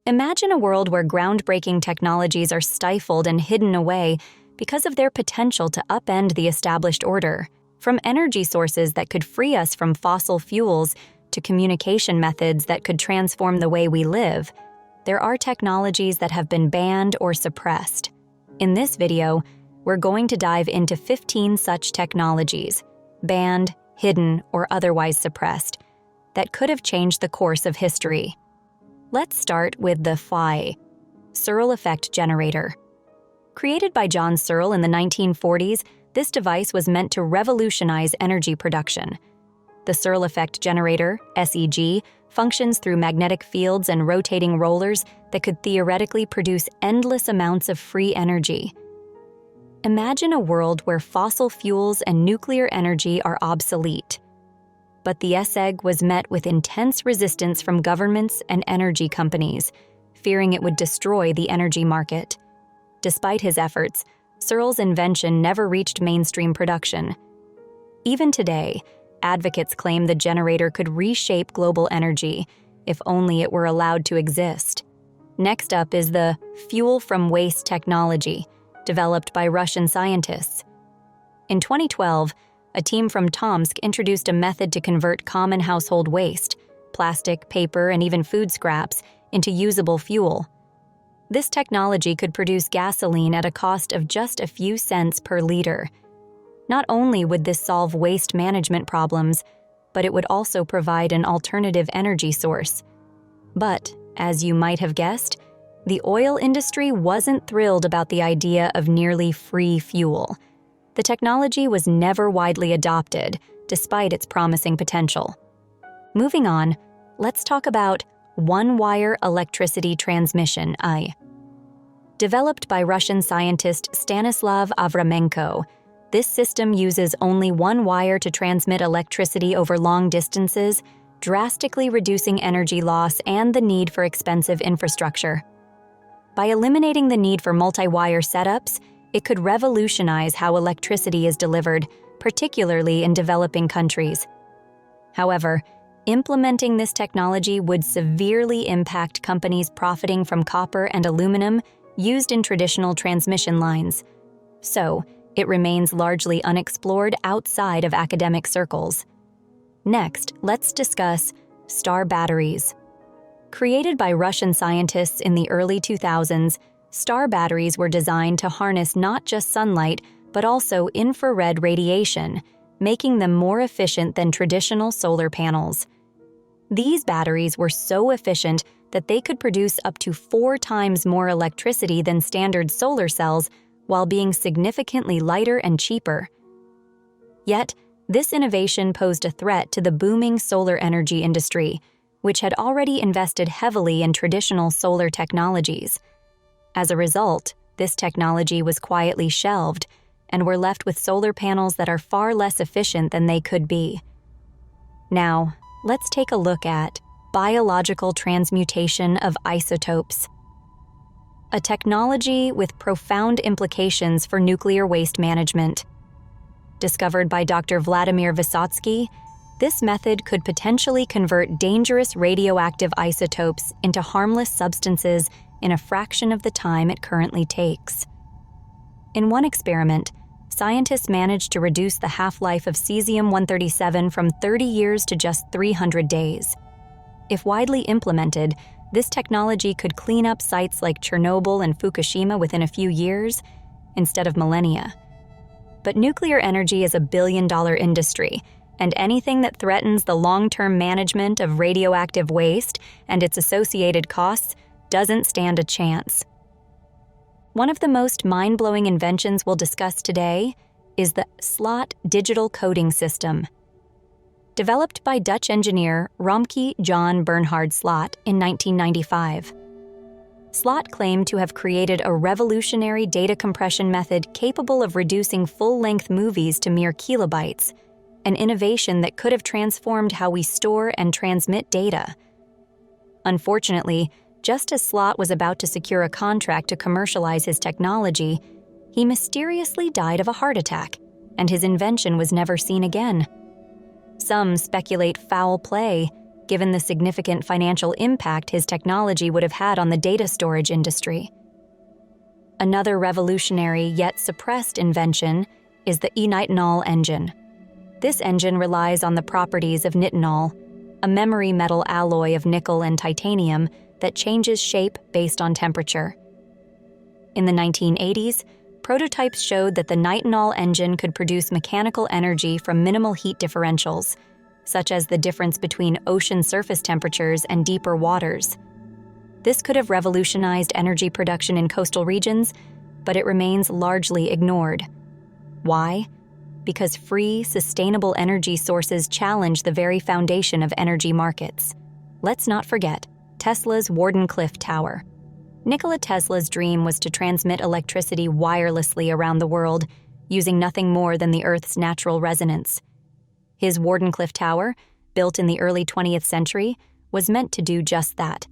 Imagine a world where groundbreaking technologies are stifled and hidden away because of their potential to upend the established order. From energy sources that could free us from fossil fuels to communication methods that could transform the way we live, there are technologies that have been banned or suppressed. In this video, we're going to dive into 15 such technologies, banned, hidden, or otherwise suppressed, that could have changed the course of history. Let's start with the sural effect generator. Created by John Searle in the 1940s, this device was meant to revolutionize energy production. The Searle effect generator, SEG, functions through magnetic fields and rotating rollers that could theoretically produce endless amounts of free energy. Imagine a world where fossil fuels and nuclear energy are obsolete. But the SEG was met with intense resistance from governments and energy companies, fearing it would destroy the energy market. Despite his efforts, Searle's invention never reached mainstream production. Even today, advocates claim the generator could reshape global energy, if only it were allowed to exist. Next up is the fuel from waste technology, developed by Russian scientists. In 2012, a team from Tomsk introduced a method to convert common household waste, plastic, paper, and even food scraps, into usable fuel. This technology could produce gasoline at a cost of just a few cents per liter. Not only would this solve waste management problems, but it would also provide an alternative energy source. But, as you might have guessed, the oil industry wasn't thrilled about the idea of nearly free fuel. The technology was never widely adopted, despite its promising potential. Moving on, let's talk about one-wire electricity transmission, Developed by Russian scientist Stanislav Avramenko, this system uses only one wire to transmit electricity over long distances, drastically reducing energy loss and the need for expensive infrastructure. By eliminating the need for multi-wire setups, it could revolutionize how electricity is delivered, particularly in developing countries. However, implementing this technology would severely impact companies profiting from copper and aluminum used in traditional transmission lines. So, it remains largely unexplored outside of academic circles. Next, let's discuss star batteries. Created by Russian scientists in the early 2000s, star batteries were designed to harness not just sunlight, but also infrared radiation, making them more efficient than traditional solar panels. These batteries were so efficient that they could produce up to 4 times more electricity than standard solar cells while being significantly lighter and cheaper. Yet, this innovation posed a threat to the booming solar energy industry, which had already invested heavily in traditional solar technologies. As a result, this technology was quietly shelved, and we're left with solar panels that are far less efficient than they could be. Now, let's take a look at biological transmutation of isotopes, a technology with profound implications for nuclear waste management. Discovered by Dr. Vladimir Vysotsky, this method could potentially convert dangerous radioactive isotopes into harmless substances in a fraction of the time it currently takes. In one experiment, scientists managed to reduce the half-life of cesium-137 from 30 years to just 300 days. If widely implemented, this technology could clean up sites like Chernobyl and Fukushima within a few years, instead of millennia. But nuclear energy is a billion-dollar industry, and anything that threatens the long-term management of radioactive waste and its associated costs doesn't stand a chance. One of the most mind-blowing inventions we'll discuss today is the slot digital coding system. Developed by Dutch engineer Romke Jan Bernhard Slot in 1995. Slot claimed to have created a revolutionary data compression method capable of reducing full-length movies to mere kilobytes, an innovation that could have transformed how we store and transmit data. Unfortunately, just as Slot was about to secure a contract to commercialize his technology, he mysteriously died of a heart attack, and his invention was never seen again. Some speculate foul play, given the significant financial impact his technology would have had on the data storage industry. Another revolutionary yet suppressed invention is the nitinol engine. This engine relies on the properties of nitinol, a memory metal alloy of nickel and titanium that changes shape based on temperature. In the 1980s, prototypes showed that the nitinol engine could produce mechanical energy from minimal heat differentials, such as the difference between ocean surface temperatures and deeper waters. This could have revolutionized energy production in coastal regions, but it remains largely ignored. Why? Because free, sustainable energy sources challenge the very foundation of energy markets. Let's not forget Tesla's Wardenclyffe Tower. Nikola Tesla's dream was to transmit electricity wirelessly around the world, using nothing more than the Earth's natural resonance. His Wardenclyffe Tower, built in the early 20th century, was meant to do just that.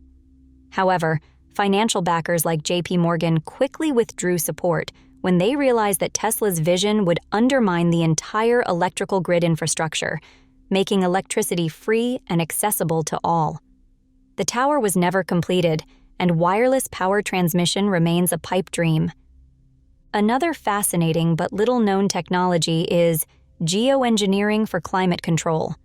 However, financial backers like J.P. Morgan quickly withdrew support when they realized that Tesla's vision would undermine the entire electrical grid infrastructure, making electricity free and accessible to all. The tower was never completed, and wireless power transmission remains a pipe dream. Another fascinating but little-known technology is geoengineering for climate control.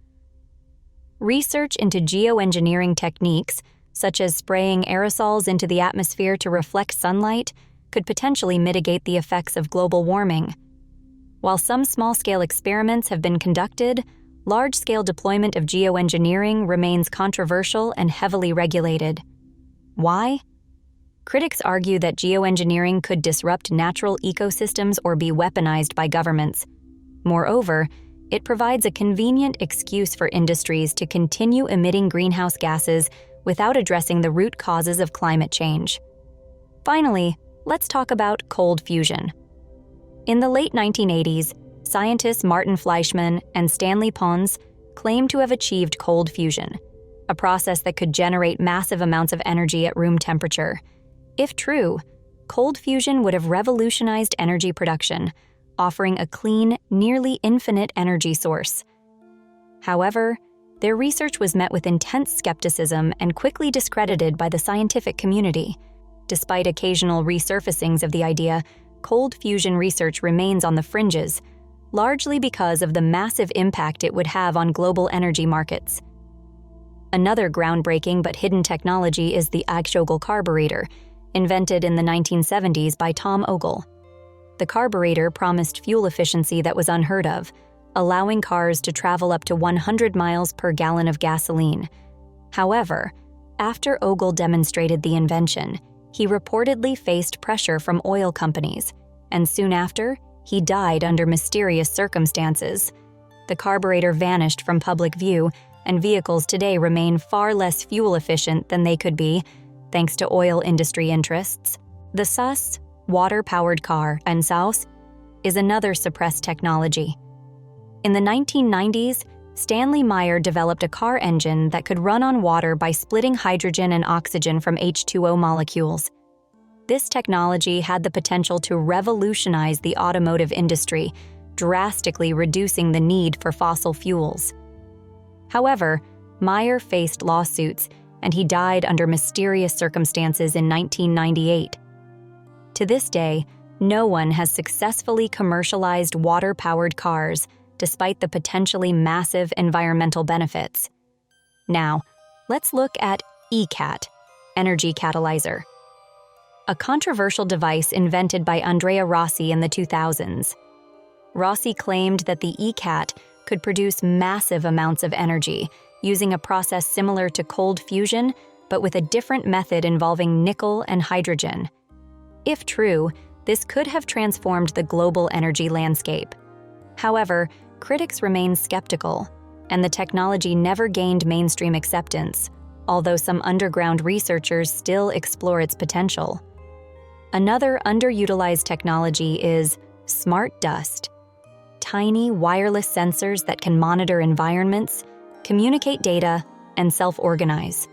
Research into geoengineering techniques, such as spraying aerosols into the atmosphere to reflect sunlight, could potentially mitigate the effects of global warming. While some small-scale experiments have been conducted, large-scale deployment of geoengineering remains controversial and heavily regulated. Why? Critics argue that geoengineering could disrupt natural ecosystems or be weaponized by governments. Moreover, it provides a convenient excuse for industries to continue emitting greenhouse gases without addressing the root causes of climate change. Finally, let's talk about cold fusion. In the late 1980s, scientists Martin Fleischmann and Stanley Pons claimed to have achieved cold fusion, a process that could generate massive amounts of energy at room temperature. If true, cold fusion would have revolutionized energy production, offering a clean, nearly infinite energy source. However, their research was met with intense skepticism and quickly discredited by the scientific community. Despite occasional resurfacings of the idea, cold fusion research remains on the fringes, largely because of the massive impact it would have on global energy markets. Another groundbreaking but hidden technology is the Ogle carburetor, invented in the 1970s by Tom Ogle. The carburetor promised fuel efficiency that was unheard of, allowing cars to travel up to 100 miles per gallon of gasoline. However, after Ogle demonstrated the invention, he reportedly faced pressure from oil companies, and soon after, he died under mysterious circumstances. The carburetor vanished from public view, and vehicles today remain far less fuel efficient than they could be, thanks to oil industry interests. The SUS, water-powered car, and SAUS, is another suppressed technology. In the 1990s, Stanley Meyer developed a car engine that could run on water by splitting hydrogen and oxygen from H2O molecules. This technology had the potential to revolutionize the automotive industry, drastically reducing the need for fossil fuels. However, Meyer faced lawsuits, and he died under mysterious circumstances in 1998. To this day, no one has successfully commercialized water-powered cars, despite the potentially massive environmental benefits. Now, let's look at ECAT, energy catalyzer, a controversial device invented by Andrea Rossi in the 2000s. Rossi claimed that the ECAT could produce massive amounts of energy using a process similar to cold fusion, but with a different method involving nickel and hydrogen. If true, this could have transformed the global energy landscape. However, critics remain skeptical, and the technology never gained mainstream acceptance, although some underground researchers still explore its potential. Another underutilized technology is smart dust. Tiny wireless sensors that can monitor environments, communicate data, and self-organize.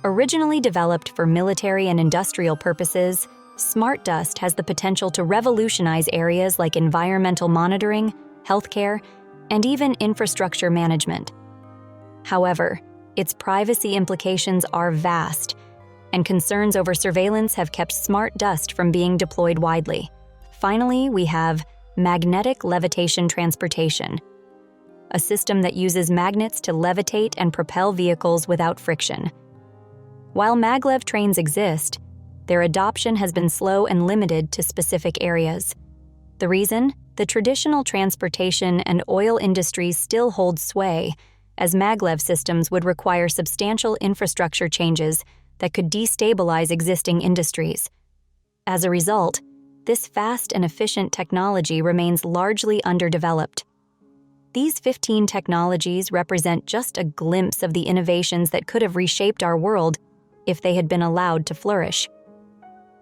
Originally developed for military and industrial purposes, smart dust has the potential to revolutionize areas like environmental monitoring, healthcare, and even infrastructure management. However, Its privacy implications are vast, and concerns over surveillance have kept smart dust from being deployed widely. Finally, we have magnetic levitation transportation, a system that uses magnets to levitate and propel vehicles without friction. While maglev trains exist, their adoption has been slow and limited to specific areas. The reason? The traditional transportation and oil industries still hold sway, as maglev systems would require substantial infrastructure changes that could destabilize existing industries. As a result, this fast and efficient technology remains largely underdeveloped. These 15 technologies represent just a glimpse of the innovations that could have reshaped our world if they had been allowed to flourish.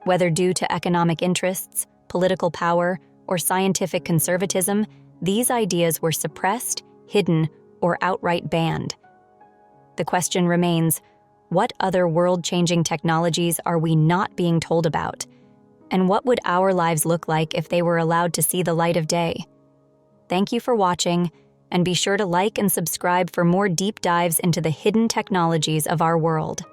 Whether due to economic interests, political power, or scientific conservatism, these ideas were suppressed, hidden, or outright banned. The question remains, what other world-changing technologies are we not being told about? And what would our lives look like if they were allowed to see the light of day? Thank you for watching, and be sure to like and subscribe for more deep dives into the hidden technologies of our world.